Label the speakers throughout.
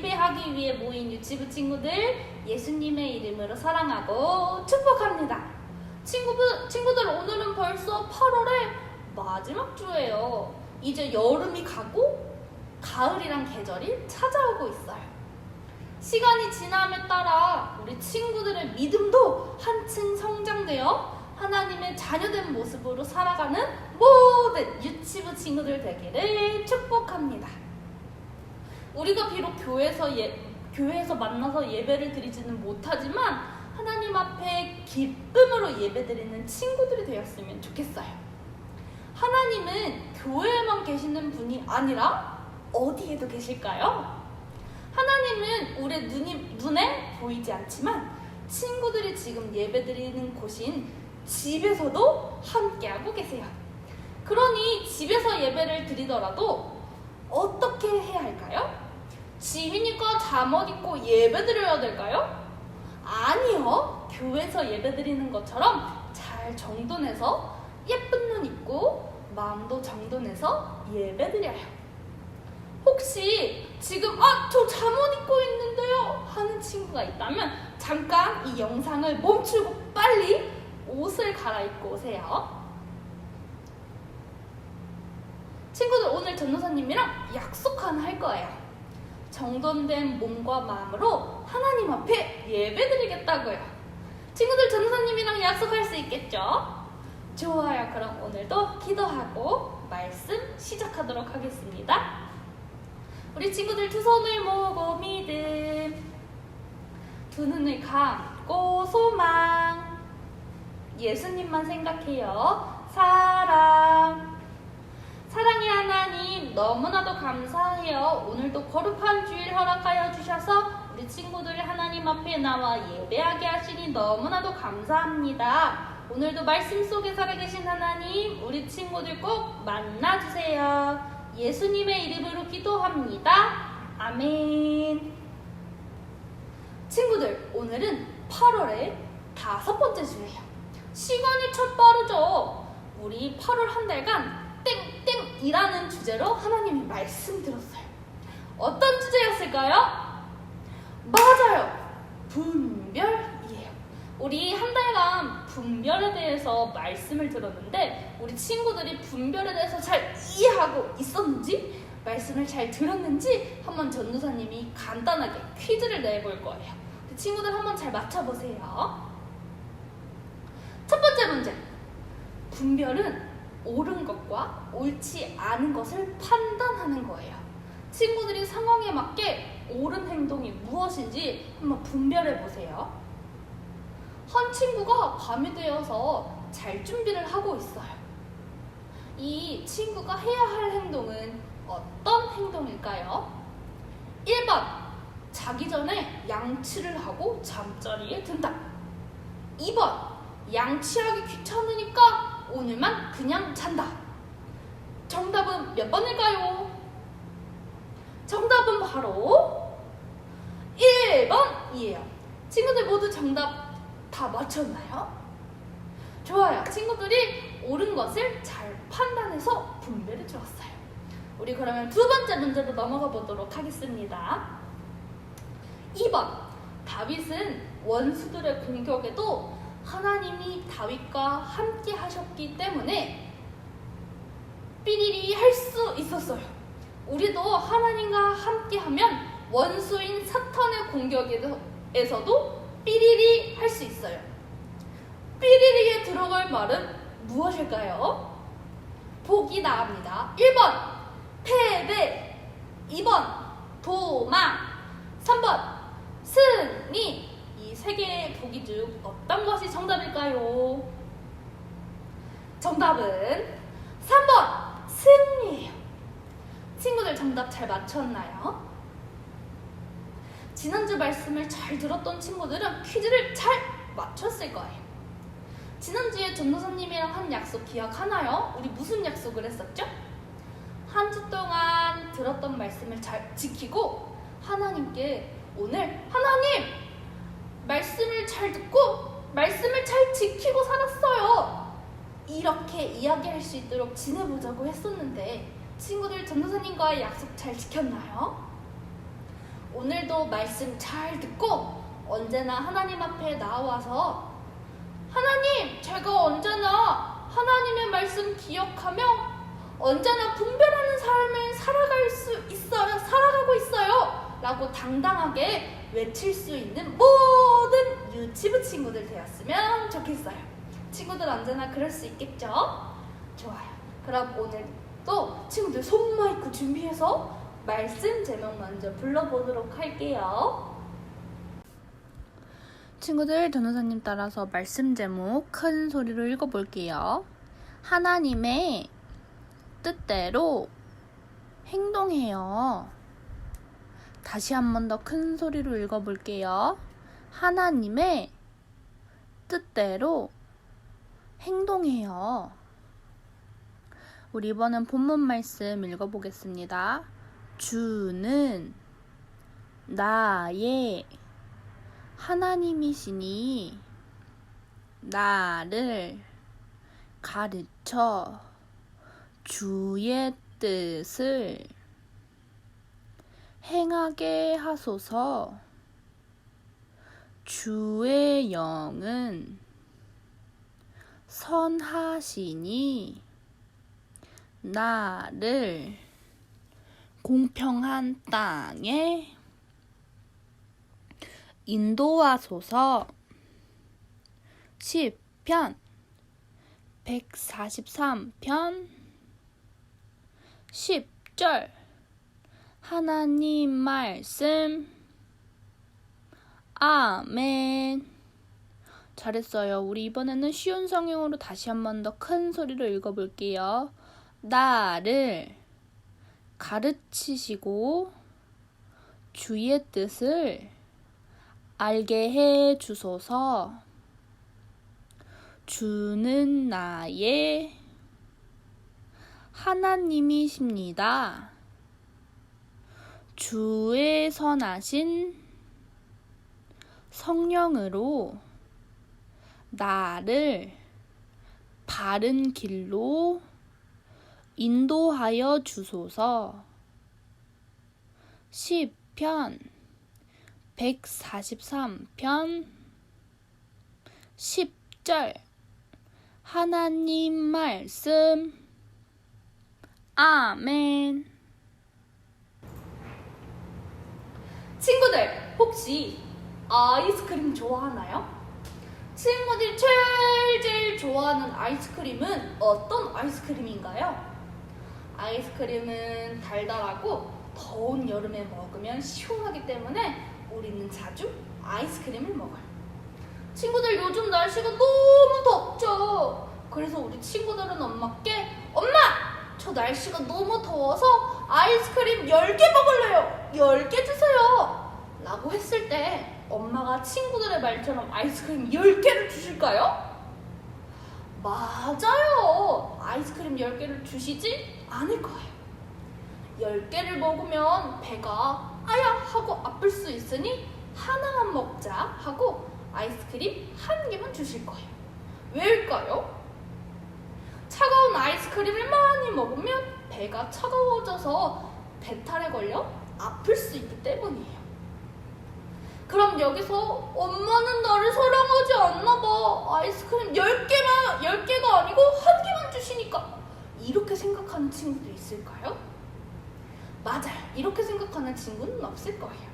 Speaker 1: 예배하기 위해 모인 유치부 친구들 예수님의 이름으로 사랑하고 축복합니다. 친구들 오늘은 벌써 8월의 마지막 주예요. 이제 여름이 가고 가을이란 계절이 찾아오고 있어요. 시간이 지남에 따라 우리 친구들의 믿음도 한층 성장되어 하나님의 자녀된 모습으로 살아가는 모든 유치부 친구들 되기를 축복합니다. 우리가 비록 교회에서 만나서 예배를 드리지는 못하지만 하나님 앞에 기쁨으로 예배드리는 친구들이 되었으면 좋겠어요. 하나님은 교회에만 계시는 분이 아니라 어디에도 계실까요? 하나님은 우리 눈에 보이지 않지만 친구들이 지금 예배드리는 곳인 집에서도 함께하고 계세요. 그러니 집에서 예배를 드리더라도 어떻게 해야 할까요? 집이니까 잠옷 입고 예배드려야 될까요? 아니요. 교회에서 예배드리는 것처럼 잘 정돈해서 예쁜 눈 있고 마음도 정돈해서 예배드려요. 혹시 지금 저 잠옷 입고 있는데요 하는 친구가 있다면 잠깐 이 영상을 멈추고 빨리 옷을 갈아입고 오세요. 친구들, 오늘 전도사님이랑 약속 하나 할 거예요. 정돈된 몸과 마음으로 하나님 앞에 예배드리겠다고요. 친구들, 전도사님이랑 약속할 수 있겠죠? 좋아요. 그럼 오늘도 기도하고 말씀 시작하도록 하겠습니다. 우리 친구들 두 손을 모으고 믿음, 두 눈을 감고 소망, 예수님만 생각해요. 사랑. 사랑의 하나님, 너무나도 감사해요. 오늘도 거룩한 주일 허락하여 주셔서 우리 친구들 하나님 앞에 나와 예배하게 하시니 너무나도 감사합니다. 오늘도 말씀 속에 살아계신 하나님, 우리 친구들 꼭 만나주세요. 예수님의 이름으로 기도합니다. 아멘. 친구들, 오늘은 8월의 5번째 주예요. 시간이 참 빠르죠? 우리 8월 한 달간 땡땡이라는 주제로 하나님이 말씀 들었어요. 어떤 주제였을까요? 맞아요. 분별이에요. 우리 한 달간 분별에 대해서 말씀을 들었는데 우리 친구들이 분별에 대해서 잘 이해하고 있었는지, 말씀을 잘 들었는지 한번 전도사님이 간단하게 퀴즈를 내볼 거예요. 친구들 한번 잘 맞춰보세요. 첫 번째 문제. 분별은 옳은 것과 옳지 않은 것을 판단하는 거예요. 친구들이 상황에 맞게 옳은 행동이 무엇인지 한번 분별해 보세요. 한 친구가 밤이 되어서 잘 준비를 하고 있어요. 이 친구가 해야 할 행동은 어떤 행동일까요? 1번, 자기 전에 양치를 하고 잠자리에 든다. 2번, 양치하기 귀찮으니까 오늘만 그냥 잔다. 정답은 몇 번일까요? 정답은 바로 1번이에요. 친구들 모두 정답 다 맞췄나요? 좋아요. 친구들이 옳은 것을 잘 판단해서 분별해 주었어요. 우리 그러면 두 번째 문제로 넘어가 보도록 하겠습니다. 2번. 다윗은 원수들의 공격에도 하나님이 다윗과 함께 하셨기 때문에 삐리리 할 수 있었어요. 우리도 하나님과 함께 하면 원수인 사탄의 공격에서도 삐리리 할 수 있어요. 삐리리에 들어갈 말은 무엇일까요? 보기 나갑니다. 1번 패배, 2번 도망, 3번 승리. 이 세 개의 보기 중 어떤 것이 정답일까요? 정답은 3번 승리예요. 친구들 정답 잘 맞췄나요? 지난주 말씀을 잘 들었던 친구들은 퀴즈를 잘 맞췄을 거예요. 지난주에 전도사님이랑 한 약속 기억하나요? 우리 무슨 약속을 했었죠? 한 주 동안 들었던 말씀을 잘 지키고 하나님께 오늘 하나님! 말씀을 잘 듣고 말씀을 잘 지키고 살았어요. 이렇게 이야기할 수 있도록 지내보자고 했었는데 친구들 전도사님과의 약속 잘 지켰나요? 오늘도 말씀 잘 듣고 언제나 하나님 앞에 나와서 하나님, 제가 언제나 하나님의 말씀 기억하며 언제나 분별하는 삶을 살아가고 있어요 라고 당당하게 외칠 수 있는 모든 유치부 친구들 되었으면 좋겠어요. 친구들 언제나 그럴 수 있겠죠? 좋아요. 그럼 오늘도 친구들 손 마이크 준비해서 말씀 제목 먼저 불러보도록 할게요. 친구들, 전도사님 따라서 말씀 제목 큰 소리로 읽어볼게요. 하나님의 뜻대로 행동해요. 다시 한 번 더 큰 소리로 읽어볼게요. 하나님의 뜻대로 행동해요. 우리 이번엔 본문 말씀 읽어보겠습니다. 주는 나의 하나님이시니 나를 가르쳐 주의 뜻을 행하게 하소서. 주의 영은 선하시니 나를 공평한 땅에 인도하소서. 시편 143편 10절 하나님 말씀. 아멘. 잘했어요. 우리 이번에는 쉬운 성경으로 다시 한 번 더 큰 소리로 읽어볼게요. 나를 가르치시고 주의 뜻을 알게 해 주소서. 주는 나의 하나님이십니다. 주의 선하신 성령으로 나를 바른 길로 인도하여 주소서. 시편 143편 10절 하나님 말씀. 아멘. 친구들, 혹시 아이스크림 좋아하나요? 친구들이 제일 좋아하는 아이스크림은 어떤 아이스크림인가요? 아이스크림은 달달하고 더운 여름에 먹으면 시원하기 때문에 우리는 자주 아이스크림을 먹어요. 친구들, 요즘 날씨가 너무 덥죠? 그래서 우리 친구들은 엄마께 엄마! 저 날씨가 너무 더워서 아이스크림 10개 먹을래요. 10개 주세요. 라고 했을 때 엄마가 친구들의 말처럼 아이스크림 10개를 주실까요? 맞아요. 아이스크림 10개를 주시지 않을 거예요. 10개를 먹으면 배가 아야 하고 아플 수 있으니 하나만 먹자 하고 아이스크림 1개만 주실 거예요. 왜일까요? 차가운 아이스크림을 많이 먹으면 배가 차가워져서 배탈에 걸려 아플 수 있기 때문이에요. 그럼 여기서 엄마는 나를 사랑하지 않나 봐. 아이스크림 10개가 아니고 1개만 주시니까. 이렇게 생각하는 친구도 있을까요? 맞아요. 이렇게 생각하는 친구는 없을 거예요.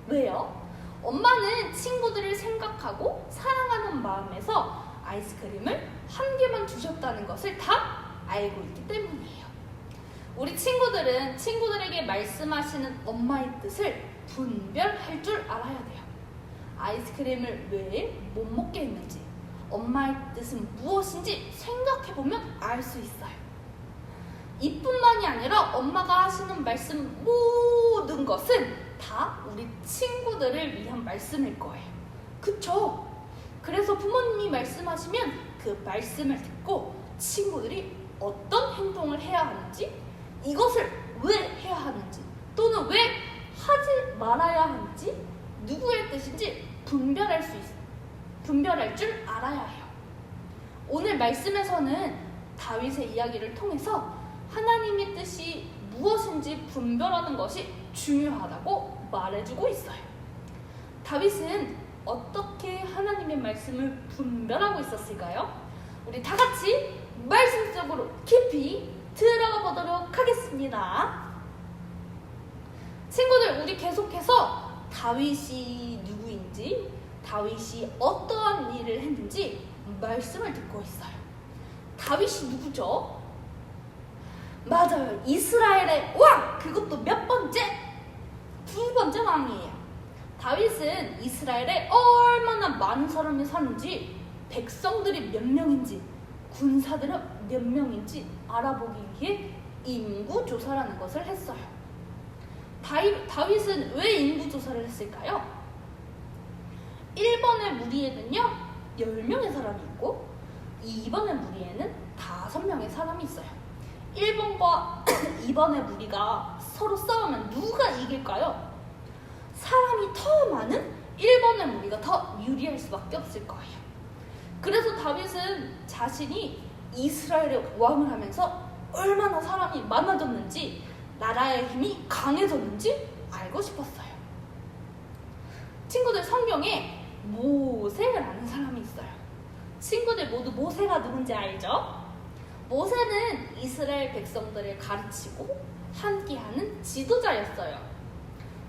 Speaker 1: 왜요? 엄마는 친구들을 생각하고 사랑하는 마음에서 아이스크림을 1개만 주셨다는 것을 다 알고 있기 때문이에요. 우리 친구들은 친구들에게 말씀하시는 엄마의 뜻을 분별할 줄 알아야 돼요. 아이스크림을 왜 못 먹게 했는지, 엄마의 뜻은 무엇인지 생각해보면 알 수 있어요. 이뿐만이 아니라 엄마가 하시는 말씀 모든 것은 다 우리 친구들을 위한 말씀일 거예요. 그쵸? 그래서 부모님이 말씀하시면 그 말씀을 듣고 친구들이 어떤 행동을 해야 하는지, 이것을 왜 해야 하는지, 또는 왜 하지 말아야 하는지, 누구의 뜻인지 분별할 줄 알아야 해요. 오늘 말씀에서는 다윗의 이야기를 통해서 하나님의 뜻이 무엇인지 분별하는 것이 중요하다고 말해주고 있어요. 다윗은 어떻게 하나님의 말씀을 분별하고 있었을까요? 우리 다 같이 말씀 속으로 깊이 들어가 보도록 하겠습니다. 친구들, 우리 계속해서 다윗이 누구인지, 다윗이 어떠한 일을 했는지 말씀을 듣고 있어요. 다윗이 누구죠? 맞아요. 이스라엘의 왕! 그것도 몇 번째? 2번째 왕이에요. 다윗은 이스라엘에 얼마나 많은 사람이 사는지, 백성들이 몇 명인지, 군사들은 몇 명인지 알아보기 위해 인구조사라는 것을 했어요. 다윗은 왜 인구조사를 했을까요? 1번의 무리에는요 10명의 사람이 있고 2번의 무리에는 5명의 사람이 있어요. 1번과 2번의 무리가 서로 싸우면 누가 이길까요? 사람이 더 많은 1번의 무리가 더 유리할 수밖에 없을 거예요. 그래서 다윗은 자신이 이스라엘의 왕을 하면서 얼마나 사람이 많아졌는지, 나라의 힘이 강해졌는지 알고 싶었어요. 친구들, 성경에 모세라는 사람이 있어요. 친구들 모두 모세가 누군지 알죠? 모세는 이스라엘 백성들을 가르치고 함께하는 지도자였어요.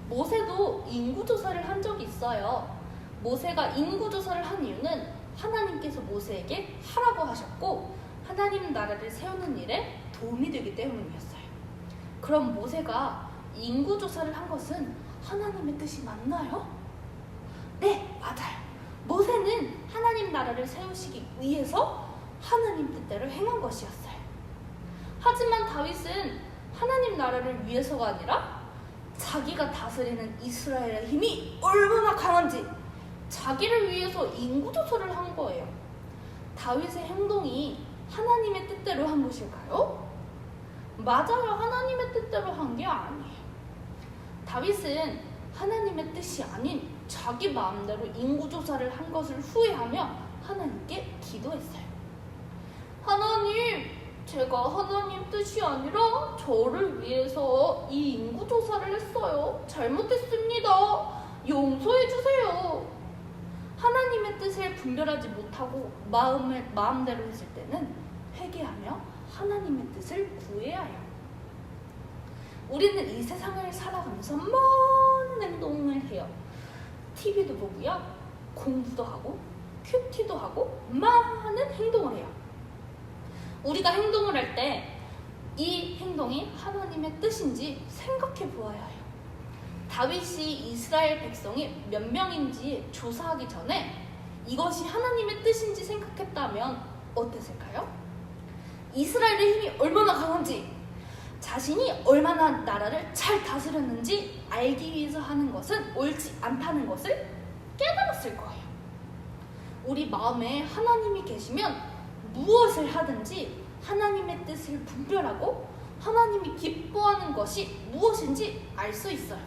Speaker 1: 모세도 인구조사를 한 적이 있어요. 모세가 인구조사를 한 이유는 하나님께서 모세에게 하라고 하셨고 하나님 나라를 세우는 일에 도움이 되기 때문이었어요. 그럼 모세가 인구조사를 한 것은 하나님의 뜻이 맞나요? 네, 맞아요. 모세는 하나님 나라를 세우시기 위해서 하나님 뜻대로 행한 것이었어요. 하지만 다윗은 하나님 나라를 위해서가 아니라 자기가 다스리는 이스라엘의 힘이 얼마나 강한지 자기를 위해서 인구조사를 한 거예요. 다윗의 행동이 하나님의 뜻대로 한 것일까요? 맞아요. 하나님의 뜻대로 한 게 아니에요. 다윗은 하나님의 뜻이 아닌 자기 마음대로 인구조사를 한 것을 후회하며 하나님께 기도했어요. 하나님, 제가 하나님 뜻이 아니라 저를 위해서 이 인구조사를 했어요. 잘못했습니다. 용서해 주세요. 하나님의 뜻을 분별하지 못하고 마음대로 했을 때는 회개하며 하나님의 뜻을 구해야 해요. 우리는 이 세상을 살아가면서 많은 행동을 해요. TV도 보고요, 공부도 하고, 큐티도 하고, 많은 행동을 해요. 우리가 행동을 할 때 이 행동이 하나님의 뜻인지 생각해 보아야 해요. 다윗이 이스라엘 백성이 몇 명인지 조사하기 전에 이것이 하나님의 뜻인지 생각했다면 어땠을까요? 이스라엘의 힘이 얼마나 강한지, 자신이 얼마나 나라를 잘 다스렸는지 알기 위해서 하는 것은 옳지 않다는 것을 깨달았을 거예요. 우리 마음에 하나님이 계시면 무엇을 하든지 하나님의 뜻을 분별하고 하나님이 기뻐하는 것이 무엇인지 알 수 있어요.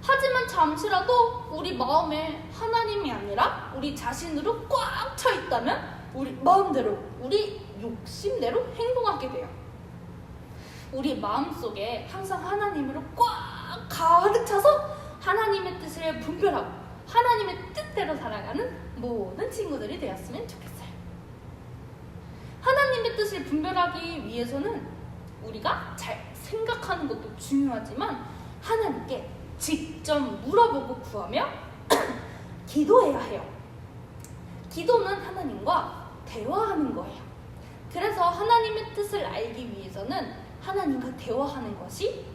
Speaker 1: 하지만 잠시라도 우리 마음에 하나님이 아니라 우리 자신으로 꽉 차 있다면 우리 마음대로, 우리 욕심대로 행동하게 돼요. 우리 마음속에 항상 하나님으로 꽉 가득 차서 하나님의 뜻을 분별하고 하나님의 뜻대로 살아가는 모든 친구들이 되었으면 좋겠어요. 하나님의 뜻을 분별하기 위해서는 우리가 잘 생각하는 것도 중요하지만 하나님께 직접 물어보고 구하며 기도해야 해요. 기도는 하나님과 대화하는 거예요. 그래서 하나님의 뜻을 알기 위해서는 하나님과 대화하는 것이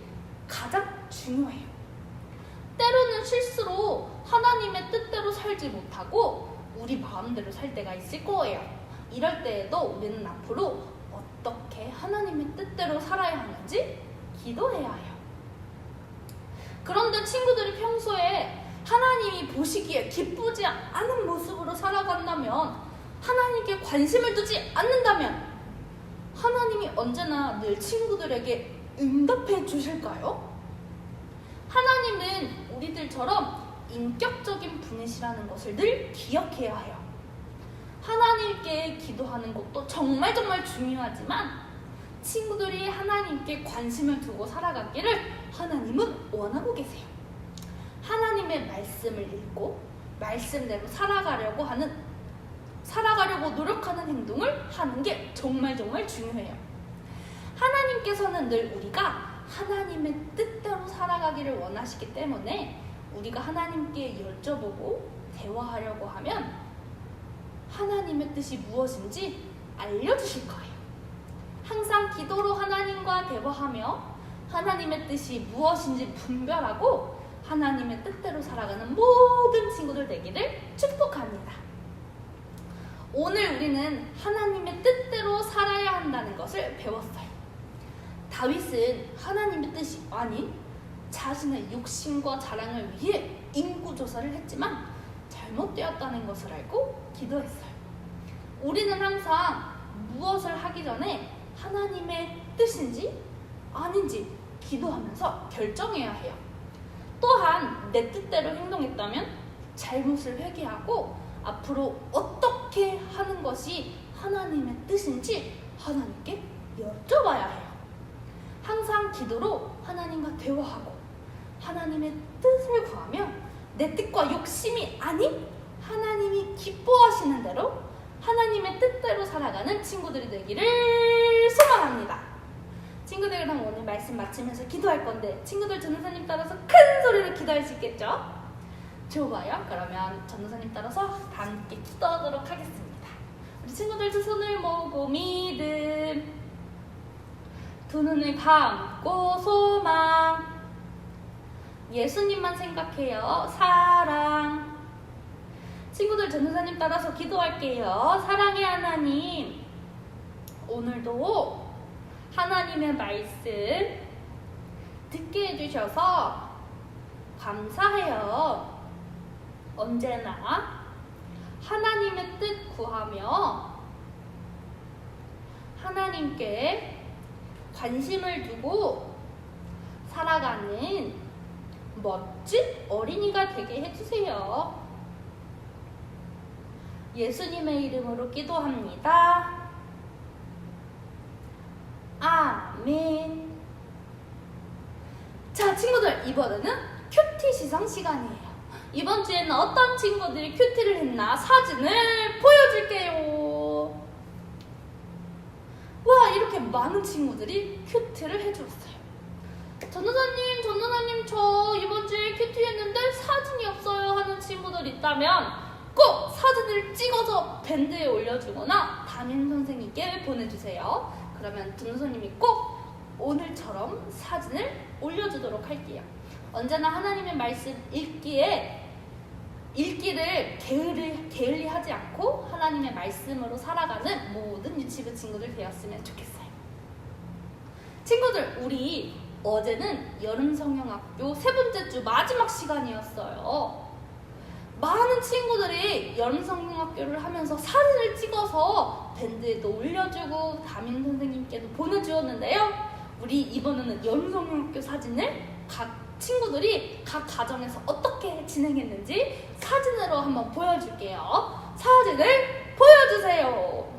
Speaker 1: 가장 중요해요. 때로는 실수로 하나님의 뜻대로 살지 못하고 우리 마음대로 살 때가 있을 거예요. 이럴 때에도 우리는 앞으로 어떻게 하나님의 뜻대로 살아야 하는지 기도해야 해요. 그런데 친구들이 평소에 하나님이 보시기에 기쁘지 않은 모습으로 살아간다면, 하나님께 관심을 두지 않는다면 하나님이 언제나 늘 친구들에게 응답해 주실까요? 하나님은 우리들처럼 인격적인 분이시라는 것을 늘 기억해야 해요. 하나님께 기도하는 것도 정말 중요하지만 친구들이 하나님께 관심을 두고 살아가기를 하나님은 원하고 계세요. 하나님의 말씀을 읽고 말씀대로 살아가려고 노력하는 행동을 하는 게 정말 중요해요. 하나님께서는 늘 우리가 하나님의 뜻대로 살아가기를 원하시기 때문에 우리가 하나님께 여쭤보고 대화하려고 하면 하나님의 뜻이 무엇인지 알려주실 거예요. 항상 기도로 하나님과 대화하며 하나님의 뜻이 무엇인지 분별하고 하나님의 뜻대로 살아가는 모든 친구들 되기를 축복합니다. 오늘 우리는 하나님의 뜻대로 살아야 한다는 것을 배웠어요. 다윗은 하나님의 뜻이 아닌 자신의 욕심과 자랑을 위해 인구조사를 했지만 잘못되었다는 것을 알고 기도했어요. 우리는 항상 무엇을 하기 전에 하나님의 뜻인지 아닌지 기도하면서 결정해야 해요. 또한 내 뜻대로 행동했다면 잘못을 회개하고 앞으로 어떻게 하는 것이 하나님의 뜻인지 하나님께 여쭤봐야 해요. 항상 기도로 하나님과 대화하고 하나님의 뜻을 구하며 내 뜻과 욕심이 아닌 하나님이 기뻐하시는 대로 하나님의 뜻대로 살아가는 친구들이 되기를 소망합니다. 친구들, 그럼 오늘 말씀 마치면서 기도할 건데 친구들 전도사님 따라서 큰 소리로 기도할 수 있겠죠? 좋아요. 그러면 전도사님 따라서 다 함께 기도하도록 하겠습니다. 우리 친구들 두 손을 모으고 믿음, 두 눈을 감고 소망, 예수님만 생각해요. 사랑. 친구들 전도사님 따라서 기도할게요. 사랑의 하나님, 오늘도 하나님의 말씀 듣게 해주셔서 감사해요. 언제나 하나님의 뜻 구하며 하나님께 관심을 두고 살아가는 멋진 어린이가 되게 해주세요. 예수님의 이름으로 기도합니다. 아멘. 자, 친구들, 이번에는 큐티 시상 시간이에요. 이번 주에는 어떤 친구들이 큐티를 했나 사진을 보여줄게요. 와, 이렇게 많은 친구들이 큐티를 해줬어요. 전도사님, 저 이번 주에 큐티 했는데 사진이 없어요 하는 친구들 있다면 꼭 사진을 찍어서 밴드에 올려주거나 담임 선생님께 보내주세요. 그러면 전도사님이 꼭 오늘처럼 사진을 올려주도록 할게요. 언제나 하나님의 말씀 읽기를 게을리하지 않고 하나님의 말씀으로 살아가는 모든 유치부 친구들 되었으면 좋겠어요. 친구들, 우리 어제는 여름성경학교 세 번째 주 마지막 시간이었어요. 많은 친구들이 여름성경학교를 하면서 사진을 찍어서 밴드에도 올려주고 담임 선생님께도 보내주었는데요. 우리 이번에는 여름성경학교 사진을 각 친구들이 각 가정에서 어떻게 진행했는지 사진으로 한번 보여줄게요. 사진을 보여주세요.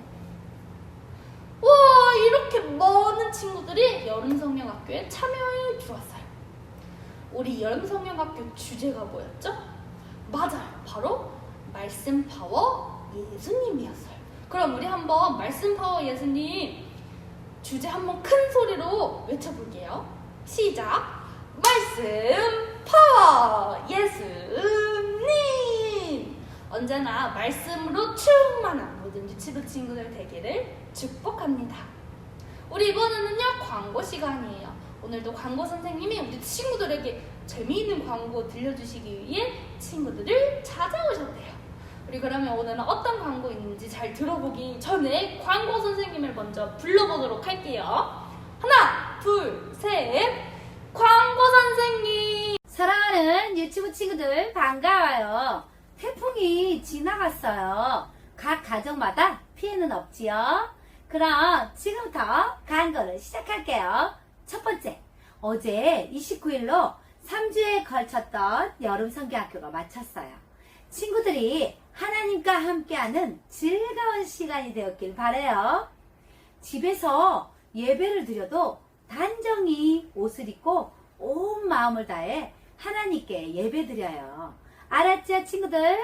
Speaker 1: 와, 이렇게 많은 친구들이 여름성경학교에 참여해 주었어요. 우리 여름성경학교 주제가 뭐였죠? 맞아요, 바로 말씀 파워 예수님이었어요. 그럼 우리 한번 말씀 파워 예수님 주제 한번 큰 소리로 외쳐볼게요. 시작! 말씀 파워 예수님! 언제나 말씀으로 충만한 모든 유치부 친구들 되기를 축복합니다. 우리 이번에는요, 광고 시간이에요. 오늘도 광고 선생님이 우리 친구들에게 재미있는 광고 들려주시기 위해 친구들을 찾아오셨대요. 우리 그러면 오늘은 어떤 광고 있는지 잘 들어보기 전에 광고 선생님을 먼저 불러보도록 할게요. 하나, 둘, 셋! 광고 선생님!
Speaker 2: 사랑하는 유치부 친구들 반가워요. 태풍이 지나갔어요. 각 가정마다 피해는 없지요. 그럼 지금부터 광고를 시작할게요. 첫 번째, 어제 29일로 3주에 걸쳤던 여름성경학교가 마쳤어요. 친구들이 하나님과 함께하는 즐거운 시간이 되었길 바라요. 집에서 예배를 드려도 단정히 옷을 입고 온 마음을 다해 하나님께 예배 드려요. 알았죠, 친구들?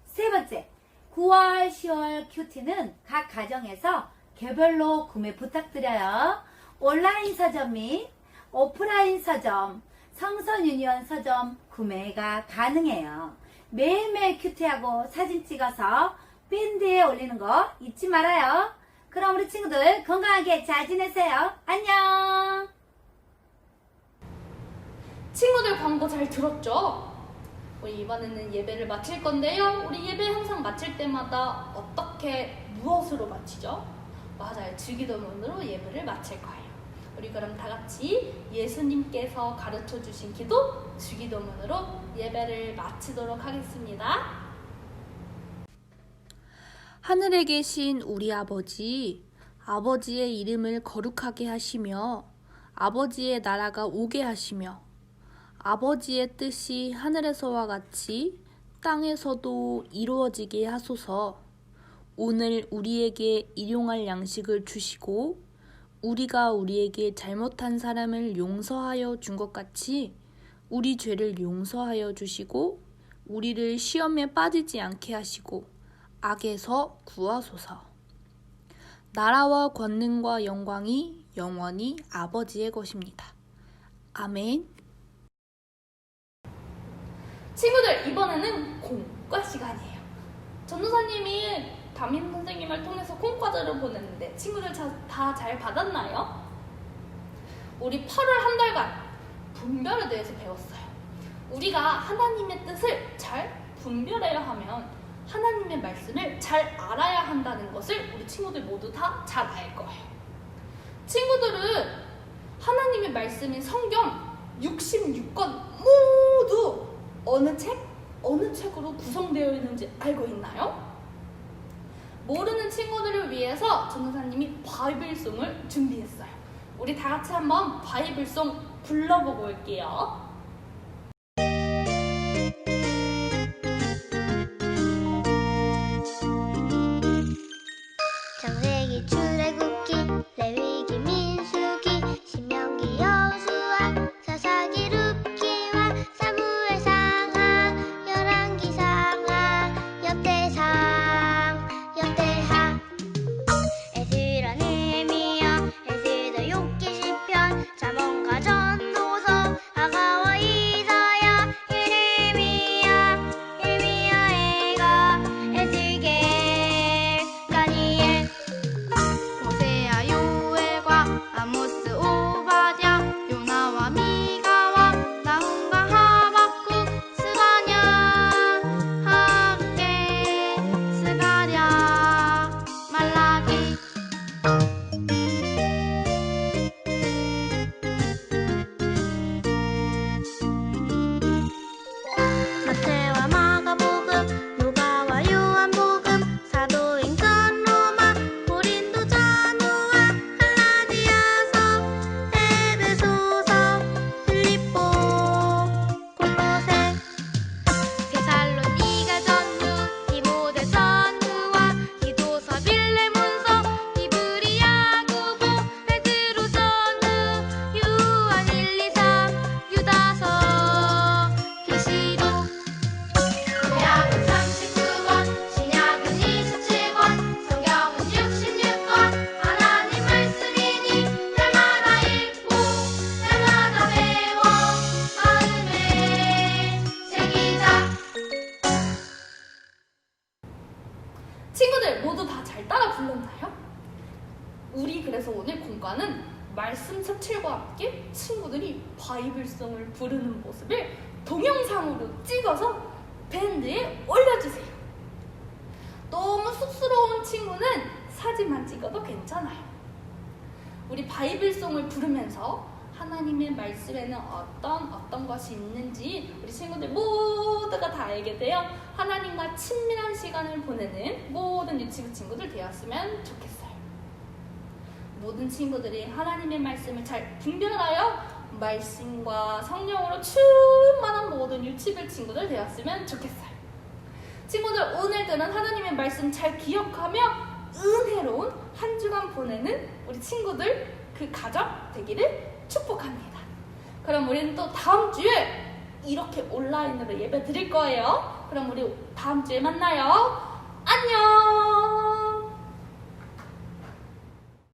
Speaker 2: 세 번째, 9월, 10월 큐티는 각 가정에서 개별로 구매 부탁드려요. 온라인 서점 및 오프라인 서점, 성선 유니온 서점 구매가 가능해요. 매일매일 큐티하고 사진 찍어서 밴드에 올리는 거 잊지 말아요. 그럼 우리 친구들 건강하게 잘 지내세요. 안녕.
Speaker 1: 친구들 광고 잘 들었죠? 우리 이번에는 예배를 마칠 건데요. 우리 예배 항상 마칠 때마다 어떻게 무엇으로 마치죠? 맞아요. 주기도문으로 예배를 마칠 거예요. 우리 그럼 다 같이 예수님께서 가르쳐 주신 기도 주기도문으로 예배를 마치도록 하겠습니다. 하늘에 계신 우리 아버지, 아버지의 이름을 거룩하게 하시며 아버지의 나라가 오게 하시며 아버지의 뜻이 하늘에서와 같이 땅에서도 이루어지게 하소서. 오늘 우리에게 일용할 양식을 주시고 우리가 우리에게 잘못한 사람을 용서하여 준 것 같이 우리 죄를 용서하여 주시고 우리를 시험에 빠지지 않게 하시고 악에서 구하소서. 나라와 권능과 영광이 영원히 아버지의 것입니다. 아멘. 친구들, 이번에는 공과 시간이에요. 전도사님이 담임 선생님을 통해서 콩과제를 보냈는데 친구들 다 잘 받았나요? 우리 8월 한 달간 분별에 대해서 배웠어요. 우리가 하나님의 뜻을 잘 분별해야 하면 하나님의 말씀을 잘 알아야 한다는 것을 우리 친구들 모두 다 잘 알 거예요. 친구들은 하나님의 말씀인 성경 66권 모두 어느 책으로 구성되어 있는지 알고 있나요? 모르는 친구들을 위해서 전도사님이 바이블송을 준비했어요. 우리 다 같이 한번 바이블송 불러보고 올게요.
Speaker 3: 창세기, 출애굽기, 레위기, 민수기, 신명기, 여호수아, 사사기, 룻기와 사무엘상, 열왕기상, 역대상, 역대하, 에스라, 느헤미야, 에스더, 욥기, 시편, 잠언과 전도서, 하가와 이사야, 예레미야, 예레미야가, 에스겔, 다니엘, 호세아, 요엘과 아모스, 오바댜, 요나와 미가와 나훔과 하박국, 스가랴, 학개, 스가랴, 말라기. 마태와 마가복음, 누가와 요한복음, 사도행전, 로마, 고린도, 전후와, 갈라디아서, 에베소서, 빌립보, 골로새, 데살로니가 전후, 디모데 전후와, 디도서, 빌레몬서, 히브리, 야고보, 베드로 전후, 요한 1, 2, 3, 유다서, 계시록. 구약은 39권, 신약은 27권, 성경은 66권, 하나님 말씀이니 날마다 읽고 날마다 배워 마음에 새기자.
Speaker 1: 친구들 모두 다 잘 따라 불렀나요? 우리 그래서 오늘 공과는 말씀 색칠과 함께 친구들이 바이블송을 부르는 모습을 동영상으로 찍어서 밴드에 올려주세요. 너무 쑥스러운 친구는 사진만 찍어도 괜찮아요. 우리 바이블송을 부르면서 하나님의 말씀에는 어떤 것이 있는지 우리 친구들 모두가 다 알게 되어 하나님과 친밀한 시간을 보내는 모든 유치부 친구들 되었으면 좋겠어요. 모든 친구들이 하나님의 말씀을 잘 분별하여 말씀과 성령으로 충만한 모든 유치부 친구들 되었으면 좋겠어요. 친구들, 오늘들은 하나님의 말씀 잘 기억하며 은혜로운 한 주간 보내는 우리 친구들 그 가정 되기를 축복합니다. 그럼 우리는 또 다음 주에 이렇게 온라인으로 예배 드릴 거예요. 그럼 우리 다음 주에 만나요. 안녕.